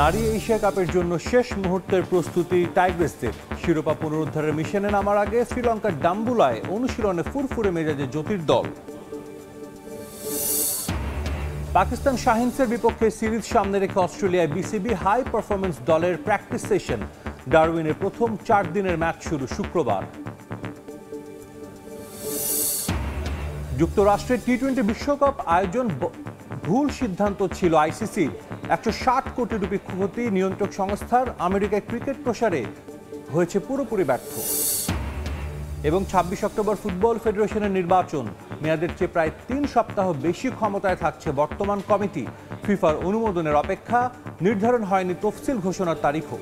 নারী এশিয়া কাপের জন্য শেষ মুহূর্তের প্রস্তুতি টাইগ্রেসদের। শিরোপা পুনরুদ্ধারের মিশনে নামার আগে শ্রীলঙ্কার ডাম্বুলায় অনুশীলনে ফুরফুরে মেজাজে জ্যোতির দল। পাকিস্তান শাহিনসের বিপক্ষে সিরিজ সামনে রেখে অস্ট্রেলিয়ায় বিসিবি হাই পারফরম্যান্স দলের প্র্যাকটিস সেশন। ডারউইনের প্রথম 4 দিনের ম্যাচ শুরু শুক্রবার। যুক্তরাষ্ট্রের টি-20 বিশ্বকাপ আয়োজন ভুল সিদ্ধান্ত ছিল আইসিসির। 160 কোটি রুপি ক্ষতি নিয়ন্ত্রক সংস্থার। আমেরিকায় ক্রিকেট প্রসারে হয়েছে পুরোপুরি ব্যর্থ। এবং 26 অক্টোবর ফুটবল ফেডারেশনের নির্বাচন। মেয়াদের চেয়ে প্রায় 3 সপ্তাহ বেশি ক্ষমতায় থাকছে বর্তমান কমিটি। ফিফার অনুমোদনের অপেক্ষা, নির্ধারণ হয়নি তফসিল ঘোষণার তারিখও।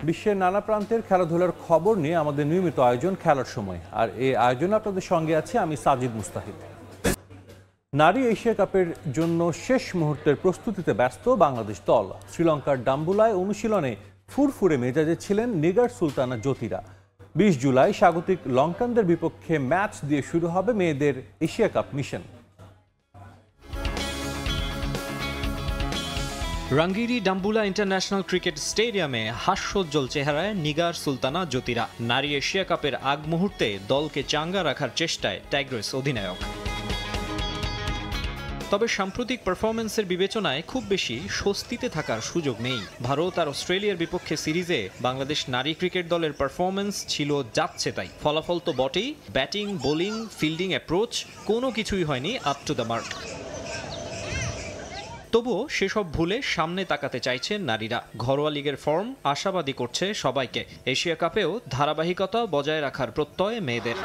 বিশ্বের নানা প্রান্তের খেলাধুলার খবর নিয়ে আমাদের নিয়মিত আয়োজন খেলার সময়। আর এই আয়োজনে আপনাদের সঙ্গে আছি আমি সাজিদ মুস্তাহিদ। নারী এশিয়া কাপের জন্য শেষ মুহূর্তের প্রস্তুতিতে ব্যস্ত বাংলাদেশ দল। শ্রীলঙ্কার ডাম্বুলায় অনুশীলনে ফুরফুরে মেজাজে ছিলেন নিগার সুলতানা জ্যোতিরা। 20 জুলাই স্বাগতিক লঙ্কানদের বিপক্ষে ম্যাচ দিয়ে শুরু হবে মেয়েদের Asia cup mission. Rangiri Dambulla international cricket স্টেডিয়ামে হাস্যোজ্জ্বল চেহারায় নিগার সুলতানা জ্যোতিরা। নারী এশিয়া কাপের আগ মুহূর্তে দলকে চাঙ্গা রাখার চেষ্টায় টাইগ্রেস অধিনায়ক। তবে সাম্প্রতিক পারফরম্যান্সের বিবেচনায় খুব বেশি স্বস্তিতে থাকার সুযোগ নেই। ভারত আর অস্ট্রেলিয়ার বিপক্ষে সিরিজে বাংলাদেশ নারী ক্রিকেট দলের পারফরম্যান্স ছিল যাচ্ছে তাই। ফলাফল তো বটেই, ব্যাটিং, বোলিং, ফিল্ডিং অ্যাপ্রোচ কোনো কিছুই হয়নি আপ টু দ্য মার্ক। তবুও সেসব ভুলে সামনে তাকাতে চাইছেন নারীরা। ঘরোয়া লিগের ফর্ম আশাবাদী করছে সবাইকে। এশিয়া কাপেও ধারাবাহিকতা বজায় রাখার প্রত্যয় মেয়েদের।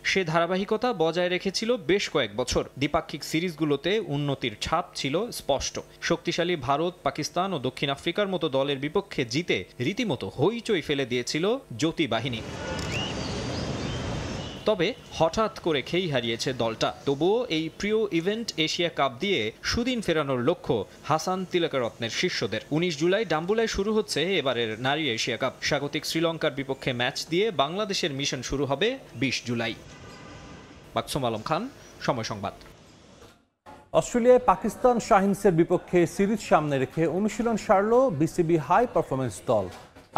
সে ধারাবাহিকতা বজায় রেখেছিল বেশ কয়েক বছর। দ্বিপাক্ষিক সিরিজগুলোতে উন্নতির ছাপ ছিল স্পষ্ট। শক্তিশালী ভারত, পাকিস্তান ও দক্ষিণ আফ্রিকার মতো দলের বিপক্ষে জিতে রীতিমতো হইচই ফেলে দিয়েছিল জ্যোতি বাহিনী। তবে হঠাৎ করে খেই হারিয়েছে দলটা। তবুও এই প্রিয় ইভেন্ট এশিয়া কাপ দিয়ে সুদিন ফেরানোর লক্ষ্য হাসান তিলকরত্নের শিষ্যদের। 19 জুলাই ডাম্বুলায় শুরু হচ্ছে এবারের নারী এশিয়া কাপ। স্বাগতিক শ্রীলঙ্কার বিপক্ষে ম্যাচ দিয়ে বাংলাদেশের মিশন শুরু হবে 20 জুলাই। মাকসুম আলম খান, সময় সংবাদ। অস্ট্রেলিয়ায় পাকিস্তান শাহিনসের বিপক্ষে সিরিজ সামনে রেখে অনুশীলন সারল বিসিবি হাই পারফরম্যান্স দল।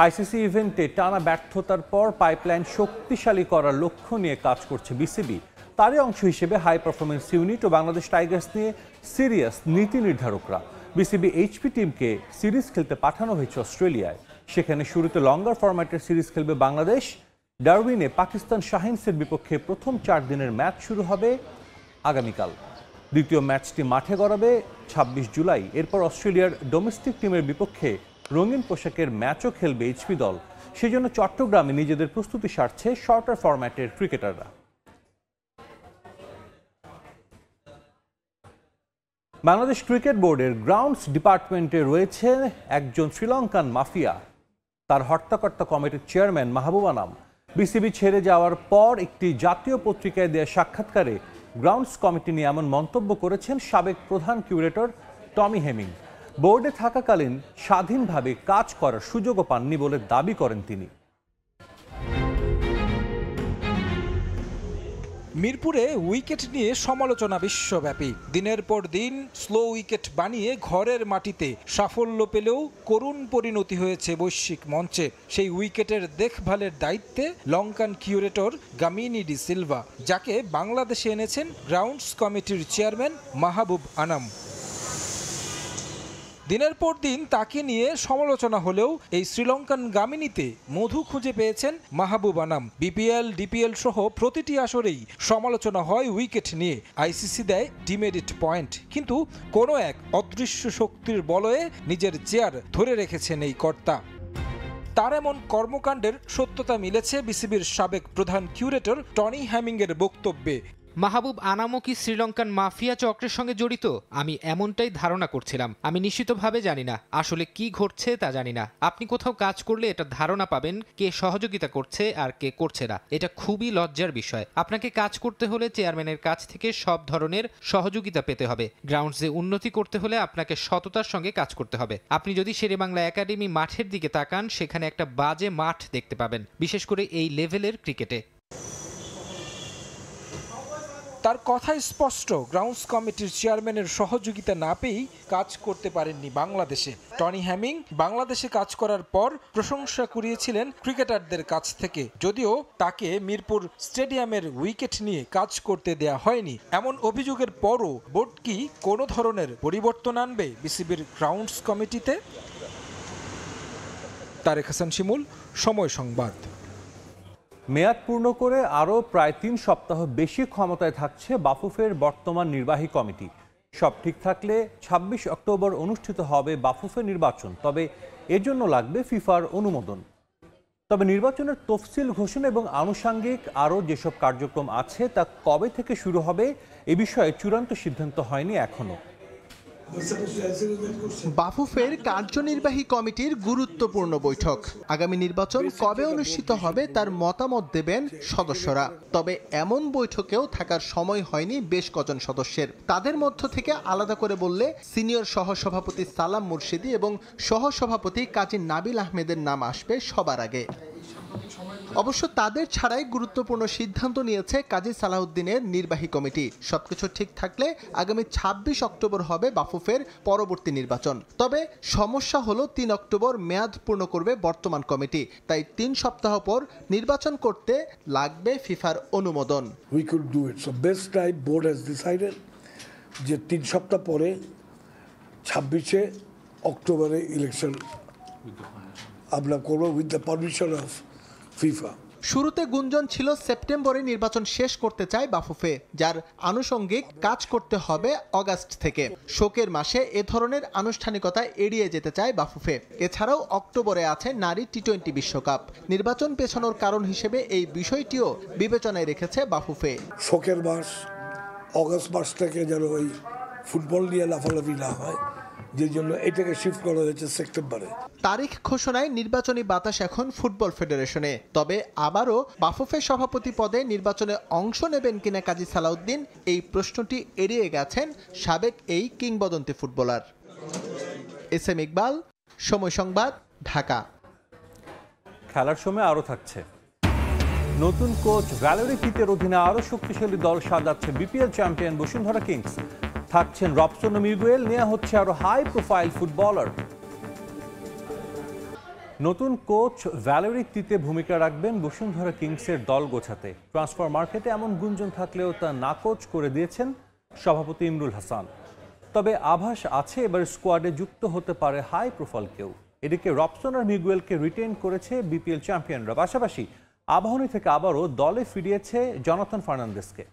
আইসিসি ইভেন্টে টানা ব্যর্থতার পর পাইপলাইন শক্তিশালী করার লক্ষ্য নিয়ে কাজ করছে বিসিবি। তারই অংশ হিসেবে হাই পারফরম্যান্স ইউনিট ও বাংলাদেশ টাইগার্স নিয়ে সিরিয়াস নীতি নির্ধারকরা। বিসিবি এইচপি টিমকে সিরিজ খেলতে পাঠানো হয়েছে অস্ট্রেলিয়ায়। সেখানে শুরুতে লঙ্গার ফরম্যাটের সিরিজ খেলবে বাংলাদেশ। ডারউইনে পাকিস্তান শাহিনসের বিপক্ষে প্রথম 4 দিনের ম্যাচ শুরু হবে আগামীকাল। দ্বিতীয় ম্যাচটি মাঠে গড়াবে 26 জুলাই। এরপর অস্ট্রেলিয়ার ডোমেস্টিক টিমের বিপক্ষে রঙিন পোশাকের ম্যাচও খেলবে এইচপি দল। সেজন্য চট্টগ্রামে নিজেদের প্রস্তুতি সারছে শর্টার ফরম্যাটের ক্রিকেটাররা। বাংলাদেশ ক্রিকেট বোর্ডের গ্রাউন্ডস ডিপার্টমেন্টে রয়েছে একজন শ্রীলঙ্কান মাফিয়া। তার হর্তাকর্তা কমিটির চেয়ারম্যান মাহবুব আনাম বিসিবি ছেড়ে যাওয়ার পর একটি জাতীয় পত্রিকায় দেওয়া সাক্ষাৎকারে গ্রাউন্ডস কমিটি নিয়ে এমন মন্তব্য করেছেন সাবেক প্রধান কিউরেটর টমি হেমিং। বোর্ডে থাকাকালীন স্বাধীনভাবে কাজ করার সুযোগও পাননি বলে দাবি করেন তিনি। মিরপুরে উইকেট নিয়ে সমালোচনা বিশ্বব্যাপী। দিনের পর দিন স্লো উইকেট বানিয়ে ঘরের মাটিতে সাফল্য পেলেও করুণ পরিণতি হয়েছে বৈশ্বিক মঞ্চে। সেই উইকেটের দেখভালের দায়িত্বে Lankan curator Gamini D Silva, যাকে বাংলাদেশে এনেছেন গ্রাউন্ডস কমিটির চেয়ারম্যান মাহবুব আনাম। দিনের পর দিন তাকে নিয়ে সমালোচনা হলেও এই শ্রীলঙ্কান গামিনীতে মধু খুঁজে পেয়েছেন মাহবুব আনাম। বিপিএল, ডিপিএল সহ প্রতিটি আসরেই সমালোচনা হয় উইকেট নিয়ে। আইসিসি দেয় ডিমেরিট পয়েন্ট, কিন্তু কোনো এক অদৃশ্য শক্তির বলয়ে নিজের চেয়ার ধরে রেখেছেন এই কর্তা। তার এমন কর্মকাণ্ডের সত্যতা মিলেছে বিসিবির সাবেক প্রধান কিউরেটর টনি হ্যামিংয়ের বক্তব্যে। মাহবুব আনামও কি শ্রীলঙ্কান মাফিয়া চক্রের সঙ্গে জড়িত? আমি এমনটাই ধারণা করছিলাম। আমি নিশ্চিতভাবে জানি না আসলে কি ঘটছে তা জানি না। আপনি কোথাও কাজ করলে এটা ধারণা পাবেন কে সহযোগিতা করছে আর কে করছে না। এটা খুবই লজ্জার বিষয়। আপনাকে কাজ করতে হলে চেয়ারম্যানের কাছ থেকে সব ধরনের সহযোগিতা পেতে হবে। গ্রাউন্ডসে উন্নতি করতে হলে আপনাকে সততার সঙ্গে কাজ করতে হবে। আপনি যদি শেরেবাংলা একাডেমি মাঠের দিকে তাকান, সেখানে একটা বাজে মাঠ দেখতে পাবেন, বিশেষ করে এই লেভেলের ক্রিকেটে। তার কথাই স্পষ্ট, গ্রাউন্ডস কমিটির চেয়ারম্যানের সহযোগিতা না পেয়েই কাজ করতে পারেননি বাংলাদেশে। টনি হ্যামিং বাংলাদেশে কাজ করার পর প্রশংসা কুড়িয়েছিলেন ক্রিকেটারদের কাছ থেকে, যদিও তাকে মিরপুর স্টেডিয়ামের উইকেট নিয়ে কাজ করতে দেয়া হয়নি। এমন অভিযোগের পরও বোর্ড কি কোনো ধরনের পরিবর্তন আনবে বিসিবির গ্রাউন্ডস কমিটিতে? তারেক হাসান শিমুল, সময় সংবাদ। মেয়াদ পূর্ণ করে আরও প্রায় 3 সপ্তাহ বেশি ক্ষমতায় থাকছে বাফুফের বর্তমান নির্বাহী কমিটি। সব ঠিক থাকলে 26 অক্টোবর অনুষ্ঠিত হবে বাফুফে নির্বাচন, তবে এর জন্য লাগবে ফিফার অনুমোদন। তবে নির্বাচনের তফসিল ঘোষণা এবং আনুষঙ্গিক আরও যেসব কার্যক্রম আছে তা কবে থেকে শুরু হবে এ বিষয়ে চূড়ান্ত সিদ্ধান্ত হয়নি এখনও। বাফুফের কার্যনির্বাহী কমিটির গুরুত্বপূর্ণ বৈঠক। আগামী নির্বাচন কবে অনুষ্ঠিত হবে তার মতামত দেবেন সদস্যরা। তবে এমন বৈঠকেও থাকার সময় হয়নি বেশ কজন সদস্যের। তাদের মধ্য থেকে আলাদা করে বললে সিনিয়র সহসভাপতি সালাম মুর্শিদি এবং সহসভাপতি কাজী নাবিল আহমেদের নাম আসবে সবার আগে। অবশ্য তাদের ছাড়াই গুরুত্বপূর্ণ সিদ্ধান্ত নিয়েছে কাজী সালাউদ্দিনের নির্বাহী কমিটি। সবকিছু ঠিক থাকলে আগামী 26 অক্টোবর হবে বাফুফের পরবর্তী নির্বাচন। তবে সমস্যা হলো 3 অক্টোবর মেয়াদ পূর্ণ করবে বর্তমান কমিটি, তাই 3 সপ্তাহ পর নির্বাচন করতে লাগবে ফিফার অনুমোদন। We could do it. So best time board has decided যে 3 সপ্তাহ পরে 26 অক্টোবরে ইলেকশন আমরা করব with the permission of FIFA. শুরুতে গুঞ্জন ছিল সেপ্টেম্বরে নির্বাচন শেষ করতে চায় বাফুফে, যার আনুষঙ্গিক কাজ করতে হবে অগাস্ট থেকে। শোকের মাসে এ ধরনের আনুষ্ঠানিকতা এড়িয়ে যেতে চায় বাফুফে। এছাড়াও অক্টোবরে আছে নারী টি-20 বিশ্বকাপ। নির্বাচন পেছানোর কারণ হিসেবে এই বিষয়টিও বিবেচনায় রেখেছে বাফুফে। শোকের মাস অগাস্ট মাস থেকে যেন ওই ফুটবল নিয়ে লাফালাফি না হয়, যে জন্য এটাকে শিফট করা হয়েছে সেপ্টেম্বরে। তারিখ ঘোষণায় নির্বাচনী বাতাস এখন ফুটবল ফেডারেশনে। তবে আবারও বাফুফে সভাপতি পদে নির্বাচনে অংশ নেবেন কিনা কাজী সালাউদ্দিন, এই প্রশ্নটি এড়িয়ে গেছেন সাবেক এই কিংবদন্তি ফুটবলার। এস এম ইকবাল, সময় সংবাদ, ঢাকা। খেলার সময় আরও থাকছে। নতুন কোচ ভ্যালেরি কিতের অধীনে আরও শক্তিশালী দল সাজাচ্ছে বিপিএল চ্যাম্পিয়ন বসুন্ধরা কিংস। থাকছেন রবসন ও মিগুয়েল, নেওয়া হচ্ছে আরো হাই প্রোফাইল ফুটবলার। নতুন কোচ ভ্যালেরি কিতে ভূমিকা রাখবেন বসুন্ধরা কিংসের দল গোছাতে। ট্রান্সফার মার্কেটে এমন গুঞ্জন থাকলেও তা নাকচ করে দিয়েছেন সভাপতি ইমরুল হাসান। তবে আভাস আছে এবার স্কোয়াডে যুক্ত হতে পারে হাই প্রোফাইল কেউ। এদিকে রবসন আর মিগুয়েলকে রিটেইন করেছে বিপিএল চ্যাম্পিয়নরা। পাশাপাশি আবাহনী থেকে আবারও দলে ফিরিয়েছে জনাথন ফার্নান্দেসকে।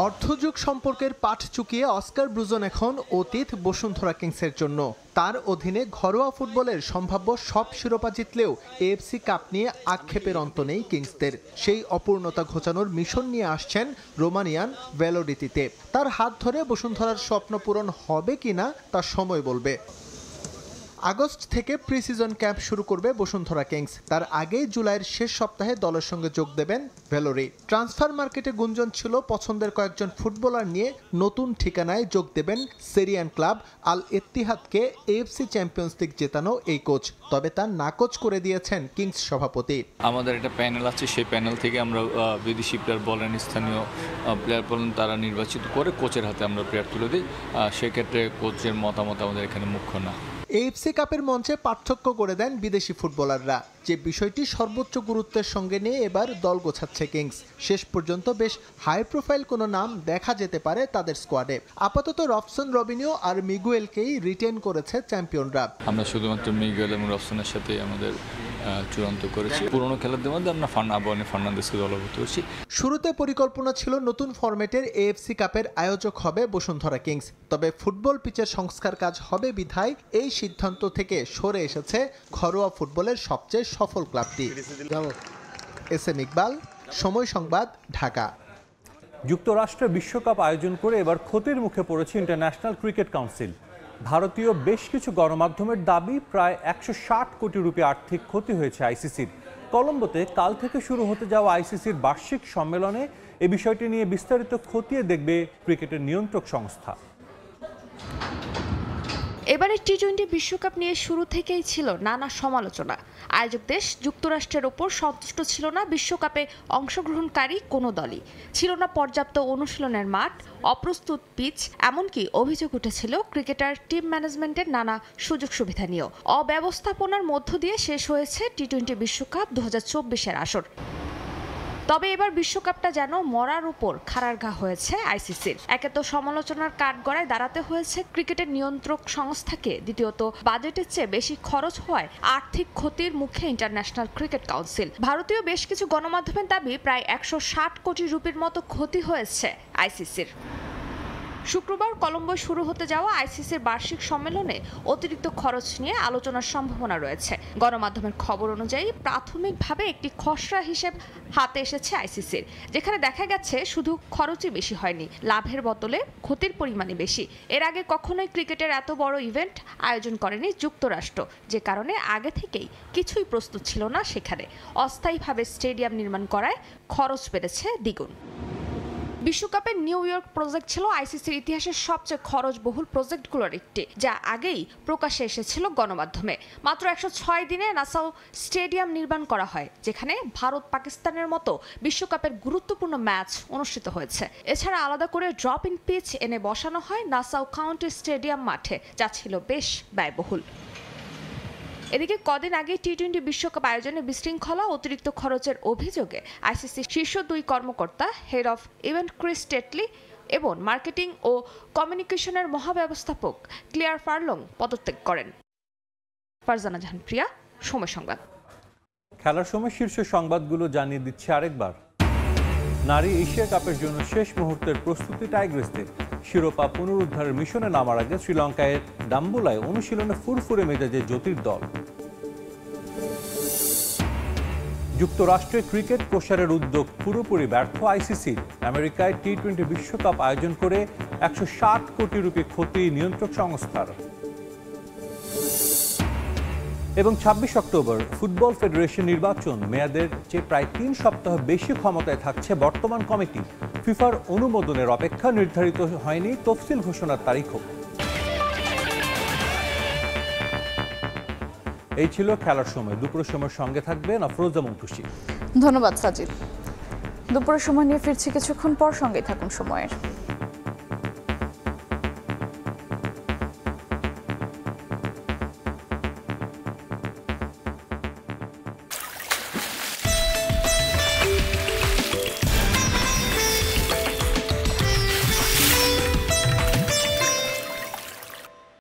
অর্থযুগ সম্পর্কের পাঠ চুকিয়ে অস্কার ব্রুজন এখন অতীত বসুন্ধরা কিংসের জন্য। তার অধীনে ঘরোয়া ফুটবলের সম্ভাব্য সব শিরোপা জিতলেও এএফসি কাপ নিয়ে আক্ষেপের অন্ত নেই কিংসদের। সেই অপূর্ণতা ঘোচানোর মিশন নিয়ে আসছেন রোমানিয়ান ভ্যালোরিতিতে। তার হাত ধরে বসুন্ধরার স্বপ্ন পূরণ হবে কিনা তা সময় বলবে। আগস্ট থেকে প্রি সিজন ক্যাম্প শুরু করবে বসুন্ধরা কিংস। তার আগেই জুলাইয়ের শেষ সপ্তাহে দলের সঙ্গে যোগ দেবেন ভ্যালোরি। ট্রান্সফার মার্কেটে গুঞ্জন ছিল পছন্দের কয়েকজন ফুটবলার নিয়ে নতুন ঠিকানায় যোগ দেবেন সেরিয়ান ক্লাব আল ইত্তিহাদকে এএফসি চ্যাম্পিয়ন্স লিগ জেতানো এই কোচ। তবে তা নাকচ করে দিয়েছেন কিংস সভাপতি। আমাদের একটা প্যানেল আছে, সেই প্যানেল থেকে আমরা বিদেশি প্লেয়ার বলেন, স্থানীয় প্লেয়ার বলেন, তারা নির্বাচিত করে কোচের হাতে আমরা প্লেয়ার তুলে দিই। সেক্ষেত্রে কোচের মতামত আমাদের এখানে মুখ্য না। এএফসি কাপের মঞ্চে পার্থক্য করে দেন বিদেশি ফুটবলাররা, যে বিষয়টি সর্বোচ্চ গুরুত্বের সঙ্গে নিয়ে এবার দল গোছাচ্ছে কিংস। শেষ পর্যন্ত বেশ হাই প্রোফাইল কোনো নাম দেখা যেতে পারে তাদের স্কোয়াডে। আপাতত রবসন, রবিনিও আর মিগুয়েলকেই রিটেন করেছে চ্যাম্পিয়নরা। আমরা শুধুমাত্র মিগুয়েল এবং রবসনের সাথে আমাদের চূড়ান্ত করেছি। পুরনো খেলাদের মধ্যে আমরা আবাহনী ফার্নান্দেসকে দলভুক্ত করছি। শুরুতে পরিকল্পনা ছিল নতুন ফরম্যাটের এএফসি কাপের আয়োজক হবে বসুন্ধরা কিংস। তবে ফুটবল পিচের সংস্কার কাজ হবে বিধায় এই সিদ্ধান্ত থেকে সরে এসেছে ঘরোয়া ফুটবলের সবচেয়ে সফল ক্লাবটি। এস এম ইকবাল, সময় সংবাদ, ঢাকা। যুক্তরাষ্ট্রে বিশ্বকাপ আয়োজন করে এবার ক্ষতির মুখে পড়েছে ইন্টারন্যাশনাল ক্রিকেট কাউন্সিল। ভারতীয় বেশ কিছু গণমাধ্যমের দাবি প্রায় 160 কোটি রুপি আর্থিক ক্ষতি হয়েছে আইসিসির। কলম্বোতে কাল থেকে শুরু হতে যাওয়া আইসিসির বার্ষিক সম্মেলনে এ বিষয়টি নিয়ে বিস্তারিত খতিয়ে দেখবে ক্রিকেটের নিয়ন্ত্রক সংস্থা। এবারে টি-20 বিশ্বকাপ নিয়ে শুরু থেকেই ছিল নানা সমালোচনা। আয়োজক দেশ যুক্তরাষ্ট্রের ওপর সন্তুষ্ট ছিল না বিশ্বকাপে অংশগ্রহণকারী কোনো দলই। ছিল না পর্যাপ্ত অনুশীলনের মাঠ, অপ্রস্তুত পিচ, এমনকি অভিযোগ উঠেছিল ক্রিকেটার টিম ম্যানেজমেন্টের নানা সুযোগ সুবিধা নিয়েও। অব্যবস্থাপনার মধ্য দিয়ে শেষ হয়েছে টি-20 বিশ্বকাপ 2024-এর আসর। তবে এবার বিশ্বকাপটা যেন মরার উপর খাড়ার ঘা হয়েছে আইসিসির। একে তো সমালোচনার কাঠগড়ায় দাঁড়াতে হয়েছে ক্রিকেটের নিয়ন্ত্রক সংস্থাকে, দ্বিতীয়ত বাজেটের চেয়ে বেশি খরচ হওয়ায় আর্থিক ক্ষতির মুখে ইন্টারন্যাশনাল ক্রিকেট কাউন্সিল। ভারতীয় বেশ কিছু গণমাধ্যমের দাবি প্রায় 160 কোটি রুপির মতো ক্ষতি হয়েছে আইসিসির। শুক্রবার কলম্বোয় শুরু হতে যাওয়া আইসিসির বার্ষিক সম্মেলনে অতিরিক্ত খরচ নিয়ে আলোচনার সম্ভাবনা রয়েছে। গণমাধ্যমের খবর অনুযায়ী প্রাথমিকভাবে একটি খসড়া হিসেব হাতে এসেছে আইসিসির, যেখানে দেখা গেছে শুধু খরচই বেশি হয়নি, লাভের বদলে ক্ষতির পরিমাণই বেশি। এর আগে কখনোই ক্রিকেটের এত বড় ইভেন্ট আয়োজন করেনি যুক্তরাষ্ট্র, যে কারণে আগে থেকেই কিছুই প্রস্তুত ছিল না সেখানে। অস্থায়ীভাবে স্টেডিয়াম নির্মাণ করায় খরচ বেড়েছে দ্বিগুণ। বিশ্বকাপের নিউ ইয়র্ক প্রজেক্ট ছিল আইসিসির ইতিহাসের সবচেয়ে খরচবহুল প্রজেক্টগুলোর একটি, যা আগেই প্রকাশ্যে এসেছিল গণমাধ্যমে। মাত্র 106 দিনে নাসাউ স্টেডিয়াম নির্মাণ করা হয়, যেখানে ভারত পাকিস্তানের মতো বিশ্বকাপের গুরুত্বপূর্ণ ম্যাচ অনুষ্ঠিত হয়েছে। এছাড়া আলাদা করে ড্রপ ইন পিচ এনে বসানো হয় নাসাউ কাউন্টি স্টেডিয়াম মাঠে, যা ছিল বেশ ব্যয়বহুল। এদিকে কদিন আগে টি-20 বিশ্বকাপ আয়োজনে বিশৃঙ্খলা, অতিরিক্ত খরচের অভিযোগে আইসিসির শীর্ষ 2 কর্মকর্তা, head of event Chris Tetley এবং মার্কেটিং ও কমিউনিকেশনের মহাব্যবস্থাপক ক্লিয়ার ফার্লং পদত্যাগ করেন। ফারজানা জাহান প্রিয়া, সময় সংবাদ। খেলার সময় শীর্ষ সংবাদগুলো জানিয়ে দিচ্ছে আরেকবার। নারী এশিয়া কাপের জন্য শেষ মুহূর্তের প্রস্তুতি টাইগ্রেসদের। শিরোপা পুনরুদ্ধারের মিশনে নামার আগে শ্রীলঙ্কায় ডাম্বুলায় অনুশীলনে ফুরফুরে মেজাজে জ্যোতির দল। যুক্তরাষ্ট্রে ক্রিকেট প্রসারের উদ্যোগ পুরোপুরি ব্যর্থ আইসিসির। আমেরিকায় টি-20 বিশ্বকাপ আয়োজন করে 160 কোটি রুপি ক্ষতি নিয়ন্ত্রক সংস্থার। এবং 26 অক্টোবর ফুটবল ফেডারেশন নির্বাচন মেয়াদের চেয়ে প্রায় 3 সপ্তাহ বেশি ক্ষমতায় থাকছে বর্তমান কমিটি। ফিফার অনুমোদনের অপেক্ষা, নির্ধারিত হয়নি তফসিল ঘোষণার তারিখও। এই ছিল খেলার সময়। দুপুরের সময়ের সঙ্গে থাকবেন আফরোজা মুন্তুসি। ধন্যবাদ সাজিদ। দুপুরের সময় নিয়ে ফিরছি কিছুক্ষণ পর, সঙ্গে থাকুন সময়ের।